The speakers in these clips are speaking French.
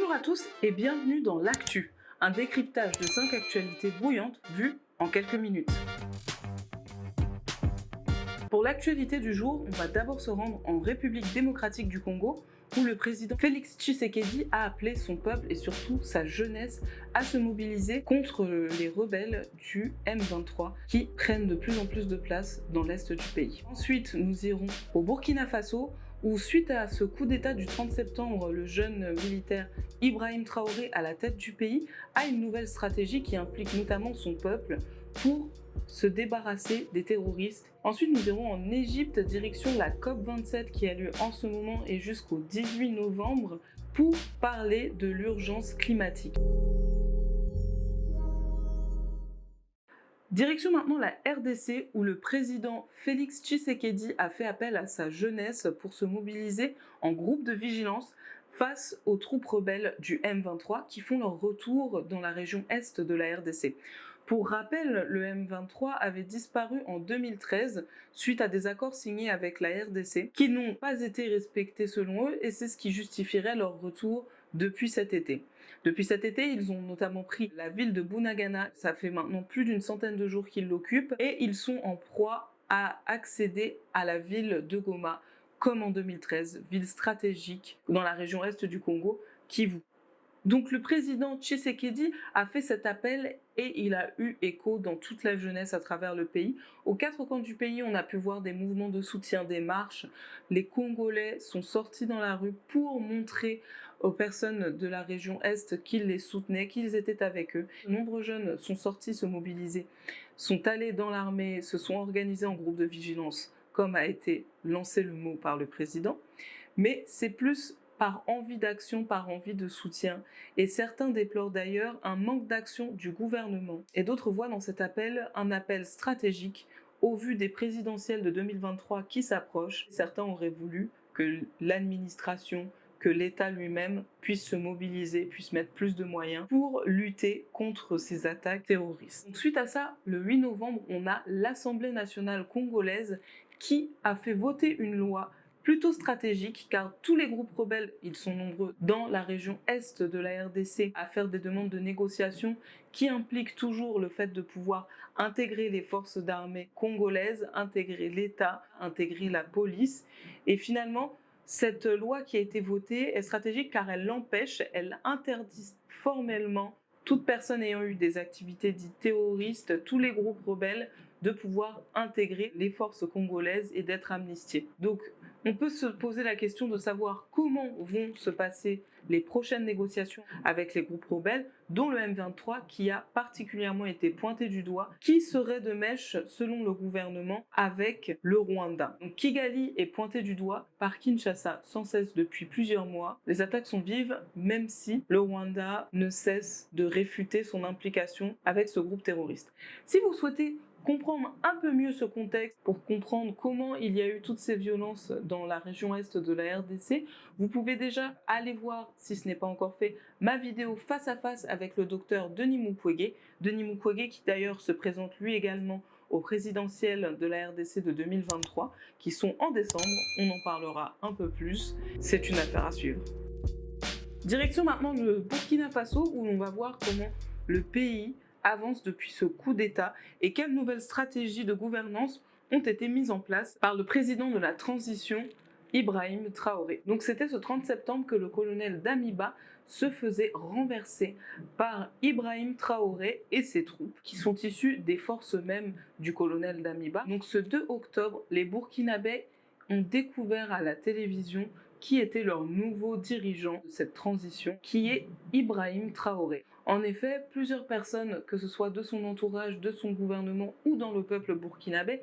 Bonjour à tous et bienvenue dans l'Actu, un décryptage de 5 actualités bouillantes vues en quelques minutes. Pour l'actualité du jour, on va d'abord se rendre en République démocratique du Congo, où le président Félix Tshisekedi a appelé son peuple et surtout sa jeunesse à se mobiliser contre les rebelles du M23 qui prennent de plus en plus de place dans l'est du pays. Ensuite, nous irons au Burkina Faso, où suite à ce coup d'État du 30 septembre, le jeune militaire Ibrahim Traoré à la tête du pays a une nouvelle stratégie qui implique notamment son peuple pour se débarrasser des terroristes. Ensuite, nous irons en Égypte, direction la COP27 qui a lieu en ce moment et jusqu'au 18 novembre pour parler de l'urgence climatique. Direction maintenant la RDC où le président Félix Tshisekedi a fait appel à sa jeunesse pour se mobiliser en groupe de vigilance face aux troupes rebelles du M23 qui font leur retour dans la région est de la RDC. Pour rappel, le M23 avait disparu en 2013 suite à des accords signés avec la RDC qui n'ont pas été respectés selon eux et c'est ce qui justifierait leur retour depuis cet été. Depuis cet été, ils ont notamment pris la ville de Bunagana, ça fait maintenant plus d'une centaine de jours qu'ils l'occupent et ils sont en proie à accéder à la ville de Goma comme en 2013, ville stratégique dans la région est du Congo, Kivu. Donc le président Tshisekedi a fait cet appel et il a eu écho dans toute la jeunesse à travers le pays. Aux quatre coins du pays, on a pu voir des mouvements de soutien, des marches. Les Congolais sont sortis dans la rue pour montrer aux personnes de la région Est qu'ils les soutenaient, qu'ils étaient avec eux. De nombreux jeunes sont sortis se mobiliser, sont allés dans l'armée, se sont organisés en groupe de vigilance, comme a été lancé le mot par le président. Mais c'est plus par envie d'action, par envie de soutien. Et certains déplorent d'ailleurs un manque d'action du gouvernement. Et d'autres voient dans cet appel un appel stratégique au vu des présidentielles de 2023 qui s'approchent. Certains auraient voulu que l'administration, que l'État lui-même puisse se mobiliser, puisse mettre plus de moyens pour lutter contre ces attaques terroristes. Donc, suite à ça, le 8 novembre, on a l'Assemblée nationale congolaise qui a fait voter une loi plutôt stratégique car tous les groupes rebelles, ils sont nombreux dans la région est de la RDC à faire des demandes de négociation qui impliquent toujours le fait de pouvoir intégrer les forces d'armée congolaises, intégrer l'État, intégrer la police et finalement cette loi qui a été votée est stratégique car elle l'empêche, elle interdit formellement toute personne ayant eu des activités dites terroristes, tous les groupes rebelles, de pouvoir intégrer les forces congolaises et d'être amnistiés. Donc, on peut se poser la question de savoir comment vont se passer les prochaines négociations avec les groupes rebelles, dont le M23 qui a particulièrement été pointé du doigt, qui serait de mèche, selon le gouvernement, avec le Rwanda. Donc Kigali est pointé du doigt par Kinshasa sans cesse depuis plusieurs mois. Les attaques sont vives, même si le Rwanda ne cesse de réfuter son implication avec ce groupe terroriste. Si vous souhaitez comprendre un peu mieux ce contexte pour comprendre comment il y a eu toutes ces violences dans la région est de la RDC, vous pouvez déjà aller voir, si ce n'est pas encore fait, ma vidéo face à face avec le docteur Denis Mukwege. Denis Mukwege qui d'ailleurs se présente lui également aux présidentielles de la RDC de 2023 qui sont en décembre, on en parlera un peu plus, c'est une affaire à suivre. Direction maintenant le Burkina Faso où l'on va voir comment le pays avance depuis ce coup d'État et quelles nouvelles stratégies de gouvernance ont été mises en place par le président de la transition, Ibrahim Traoré. Donc c'était ce 30 septembre que le colonel Damiba se faisait renverser par Ibrahim Traoré et ses troupes qui sont issues des forces mêmes du colonel Damiba. Donc ce 2 octobre, les Burkinabés ont découvert à la télévision qui était leur nouveau dirigeant de cette transition, qui est Ibrahim Traoré. En effet, plusieurs personnes, que ce soit de son entourage, de son gouvernement ou dans le peuple burkinabé,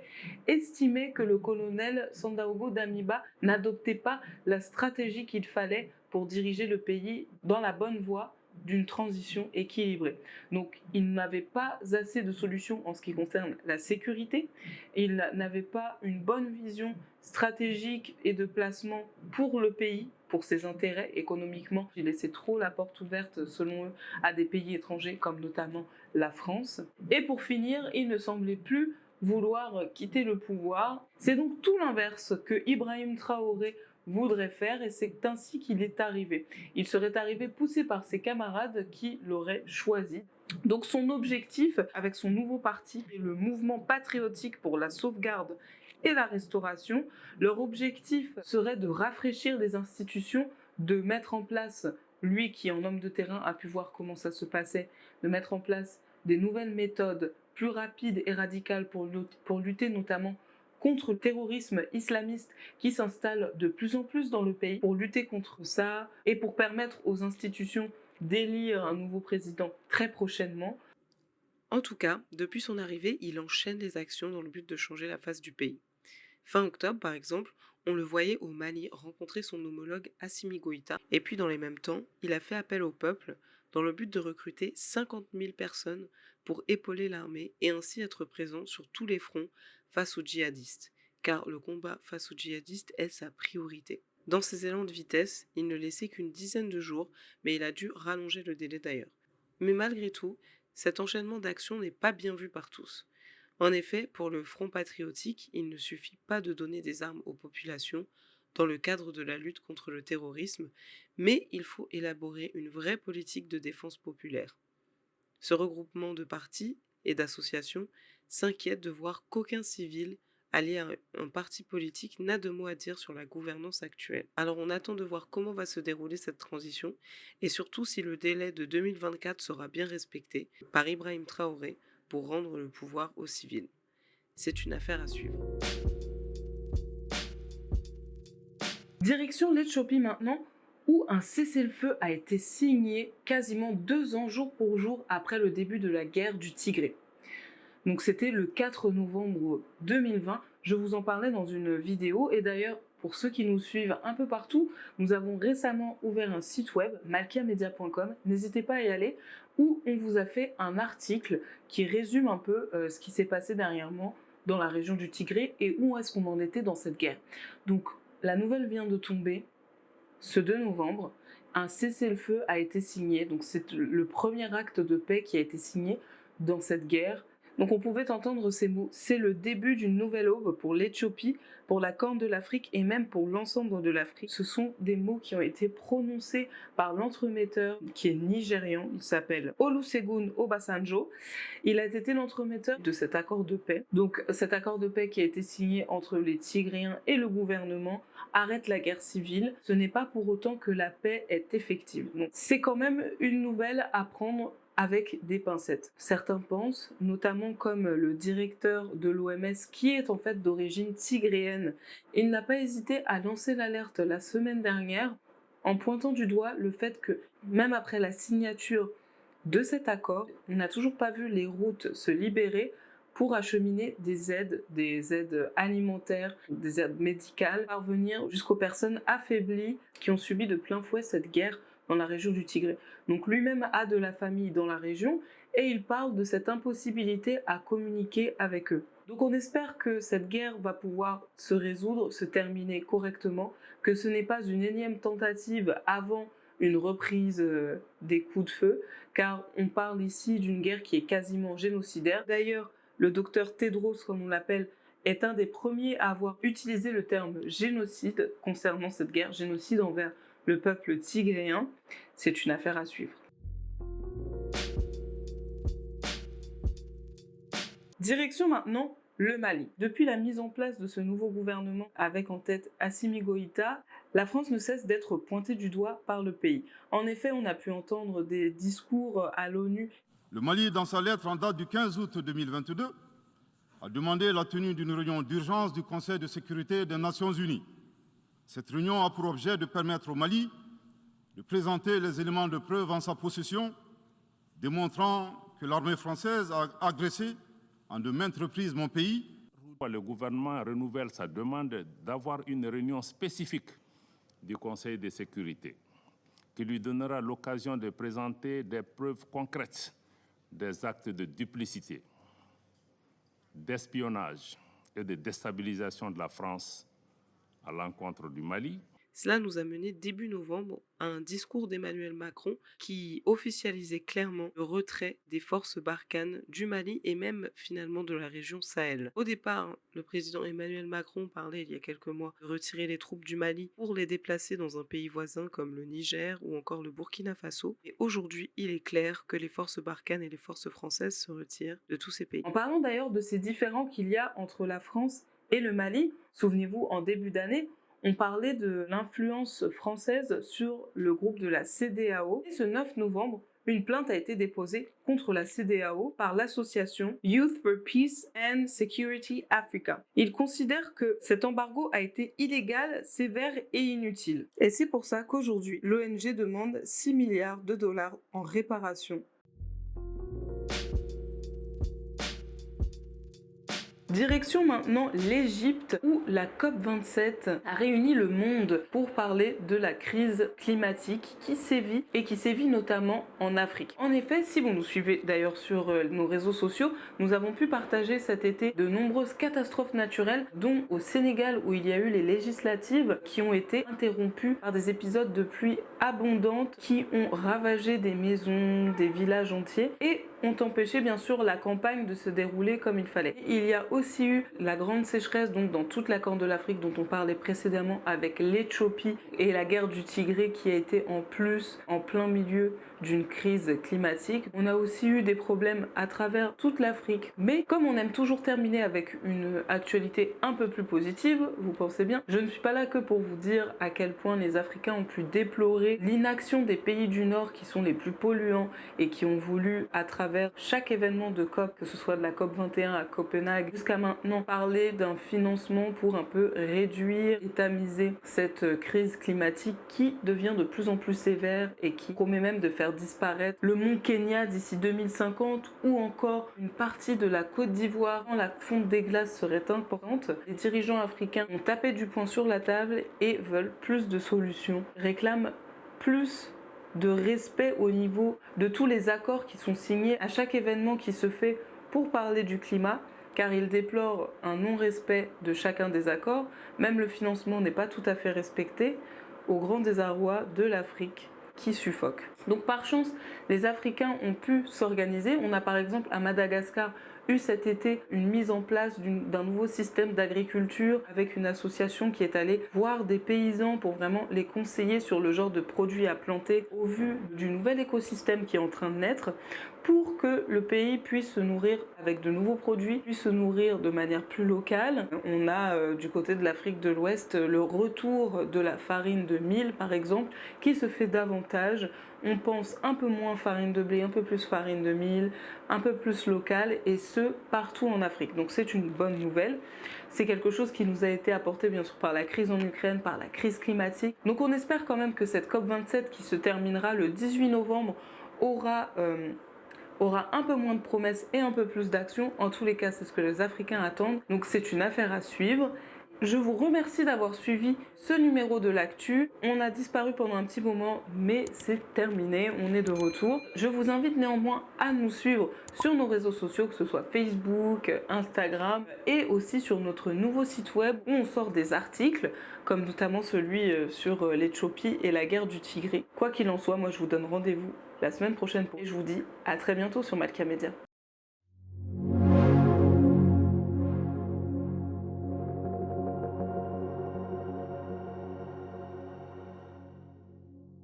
estimaient que le colonel Sandaogo Damiba n'adoptait pas la stratégie qu'il fallait pour diriger le pays dans la bonne voie d'une transition équilibrée. Donc, il n'avait pas assez de solutions en ce qui concerne la sécurité, il n'avait pas une bonne vision stratégique et de placement pour le pays, pour ses intérêts économiquement. Il laissait trop la porte ouverte, selon eux, à des pays étrangers, comme notamment la France. Et pour finir, il ne semblait plus vouloir quitter le pouvoir. C'est donc tout l'inverse que Ibrahim Traoré voudrait faire et c'est ainsi qu'il est arrivé. Il serait arrivé poussé par ses camarades qui l'auraient choisi. Donc son objectif avec son nouveau parti, le mouvement patriotique pour la sauvegarde et la restauration, leur objectif serait de rafraîchir les institutions, de mettre en place, lui qui en homme de terrain a pu voir comment ça se passait, de mettre en place des nouvelles méthodes plus rapides et radicales pour lutter notamment contre le terrorisme islamiste qui s'installe de plus en plus dans le pays, pour lutter contre ça et pour permettre aux institutions d'élire un nouveau président très prochainement. En tout cas, depuis son arrivée, il enchaîne les actions dans le but de changer la face du pays. Fin octobre, par exemple, on le voyait au Mali rencontrer son homologue Assimi Goïta, et puis dans les mêmes temps, il a fait appel au peuple dans le but de recruter 50 000 personnes pour épauler l'armée et ainsi être présent sur tous les fronts face aux djihadistes, car le combat face aux djihadistes est sa priorité. Dans ses élans de vitesse, il ne laissait qu'une dizaine de jours, mais il a dû rallonger le délai d'ailleurs. Mais malgré tout, cet enchaînement d'actions n'est pas bien vu par tous. En effet, pour le Front patriotique, il ne suffit pas de donner des armes aux populations dans le cadre de la lutte contre le terrorisme, mais il faut élaborer une vraie politique de défense populaire. Ce regroupement de partis et d'associations s'inquiète de voir qu'aucun civil allié à un parti politique n'a de mot à dire sur la gouvernance actuelle. Alors on attend de voir comment va se dérouler cette transition et surtout si le délai de 2024 sera bien respecté par Ibrahim Traoré pour rendre le pouvoir aux civils. C'est une affaire à suivre. Direction l'Éthiopie maintenant, où un cessez-le-feu a été signé quasiment 2 ans jour pour jour après le début de la guerre du Tigré. Donc c'était le 4 novembre 2020, je vous en parlais dans une vidéo et d'ailleurs pour ceux qui nous suivent un peu partout, nous avons récemment ouvert un site web, malkiamedia.com, n'hésitez pas à y aller, où on vous a fait un article qui résume un peu ce qui s'est passé dernièrement dans la région du Tigré et où est-ce qu'on en était dans cette guerre. Donc la nouvelle vient de tomber ce 2 novembre, un cessez-le-feu a été signé, donc c'est le premier acte de paix qui a été signé dans cette guerre. Donc on pouvait entendre ces mots, c'est le début d'une nouvelle aube pour l'Éthiopie, pour la Corne de l'Afrique et même pour l'ensemble de l'Afrique. Ce sont des mots qui ont été prononcés par l'entremetteur qui est nigérian, il s'appelle Olusegun Obasanjo. Il a été l'entremetteur de cet accord de paix. Donc cet accord de paix qui a été signé entre les Tigréens et le gouvernement arrête la guerre civile. Ce n'est pas pour autant que la paix est effective. Donc c'est quand même une nouvelle à prendre avec des pincettes. Certains pensent, notamment comme le directeur de l'OMS qui est en fait d'origine tigréenne, il n'a pas hésité à lancer l'alerte la semaine dernière en pointant du doigt le fait que même après la signature de cet accord, on n'a toujours pas vu les routes se libérer pour acheminer des aides alimentaires, des aides médicales, parvenir jusqu'aux personnes affaiblies qui ont subi de plein fouet cette guerre dans la région du Tigré. Donc lui-même a de la famille dans la région et il parle de cette impossibilité à communiquer avec eux. Donc on espère que cette guerre va pouvoir se résoudre, se terminer correctement, que ce n'est pas une énième tentative avant une reprise des coups de feu, car on parle ici d'une guerre qui est quasiment génocidaire. D'ailleurs, le docteur Tedros, comme on l'appelle, est un des premiers à avoir utilisé le terme génocide concernant cette guerre, génocide envers le peuple tigréen. C'est une affaire à suivre. Direction maintenant le Mali. Depuis la mise en place de ce nouveau gouvernement avec en tête Assimi Goïta, la France ne cesse d'être pointée du doigt par le pays. En effet, on a pu entendre des discours à l'ONU. Le Mali, dans sa lettre en date du 15 août 2022, a demandé la tenue d'une réunion d'urgence du Conseil de sécurité des Nations Unies. Cette réunion a pour objet de permettre au Mali de présenter les éléments de preuve en sa possession, démontrant que l'armée française a agressé en de maintes reprises mon pays. Le gouvernement renouvelle sa demande d'avoir une réunion spécifique du Conseil de sécurité qui lui donnera l'occasion de présenter des preuves concrètes des actes de duplicité, d'espionnage et de déstabilisation de la France à l'encontre du Mali. Cela nous a mené début novembre à un discours d'Emmanuel Macron qui officialisait clairement le retrait des forces Barkhane du Mali et même finalement de la région Sahel. Au départ, le président Emmanuel Macron parlait il y a quelques mois de retirer les troupes du Mali pour les déplacer dans un pays voisin comme le Niger ou encore le Burkina Faso. Et aujourd'hui, il est clair que les forces Barkhane et les forces françaises se retirent de tous ces pays. En parlant d'ailleurs de ces différends qu'il y a entre la France et le Mali, souvenez-vous, en début d'année, on parlait de l'influence française sur le groupe de la CEDEAO. Et ce 9 novembre, une plainte a été déposée contre la CEDEAO par l'association Youth for Peace and Security Africa. Ils considèrent que cet embargo a été illégal, sévère et inutile. Et c'est pour ça qu'aujourd'hui, l'ONG demande 6 milliards de dollars en réparation. Direction maintenant l'Égypte où la COP27 a réuni le monde pour parler de la crise climatique qui sévit et qui sévit notamment en Afrique. En effet, si vous nous suivez d'ailleurs sur nos réseaux sociaux, nous avons pu partager cet été de nombreuses catastrophes naturelles, dont au Sénégal où il y a eu les législatives qui ont été interrompues par des épisodes de pluie abondantes qui ont ravagé des maisons, des villages entiers et ont empêché bien sûr la campagne de se dérouler comme il fallait. Il y a aussi eu la grande sécheresse donc dans toute la Corne de l'Afrique dont on parlait précédemment avec l'Éthiopie et la guerre du Tigré qui a été en plus en plein milieu d'une crise climatique. On a aussi eu des problèmes à travers toute l'Afrique. Mais comme on aime toujours terminer avec une actualité un peu plus positive, vous pensez bien, je ne suis pas là que pour vous dire à quel point les Africains ont pu déplorer l'inaction des pays du Nord qui sont les plus polluants et qui ont voulu, à travers chaque événement de COP, que ce soit de la COP 21 à Copenhague, jusqu'à maintenant, parler d'un financement pour un peu réduire et tamiser cette crise climatique qui devient de plus en plus sévère et qui promet même de faire disparaître le mont Kenya d'ici 2050 ou encore une partie de la Côte d'Ivoire quand la fonte des glaces serait importante. Les dirigeants africains ont tapé du poing sur la table et veulent plus de solutions, réclament plus de respect au niveau de tous les accords qui sont signés à chaque événement qui se fait pour parler du climat, car ils déplorent un non-respect de chacun des accords. Même le financement n'est pas tout à fait respecté, au grand désarroi de l'Afrique qui suffoque. Donc par chance, les Africains ont pu s'organiser. On a par exemple à Madagascar eu cet été une mise en place d'un nouveau système d'agriculture avec une association qui est allée voir des paysans pour vraiment les conseiller sur le genre de produits à planter au vu du nouvel écosystème qui est en train de naître pour que le pays puisse se nourrir avec de nouveaux produits, puisse se nourrir de manière plus locale. On a du côté de l'Afrique de l'Ouest le retour de la farine de mil par exemple qui se fait davantage. On pense un peu moins farine de blé, un peu plus farine de mil, un peu plus locale et ce partout en Afrique. Donc c'est une bonne nouvelle. C'est quelque chose qui nous a été apporté bien sûr par la crise en Ukraine, par la crise climatique. Donc on espère quand même que cette COP27 qui se terminera le 18 novembre aura un peu moins de promesses et un peu plus d'actions. En tous les cas, c'est ce que les Africains attendent. Donc c'est une affaire à suivre. Je vous remercie d'avoir suivi ce numéro de l'actu. On a disparu pendant un petit moment, mais c'est terminé, on est de retour. Je vous invite néanmoins à nous suivre sur nos réseaux sociaux, que ce soit Facebook, Instagram, et aussi sur notre nouveau site web où on sort des articles, comme notamment celui sur l'Éthiopie et la guerre du Tigré. Quoi qu'il en soit, moi je vous donne rendez-vous la semaine prochaine et je vous dis à très bientôt sur Malkia Media.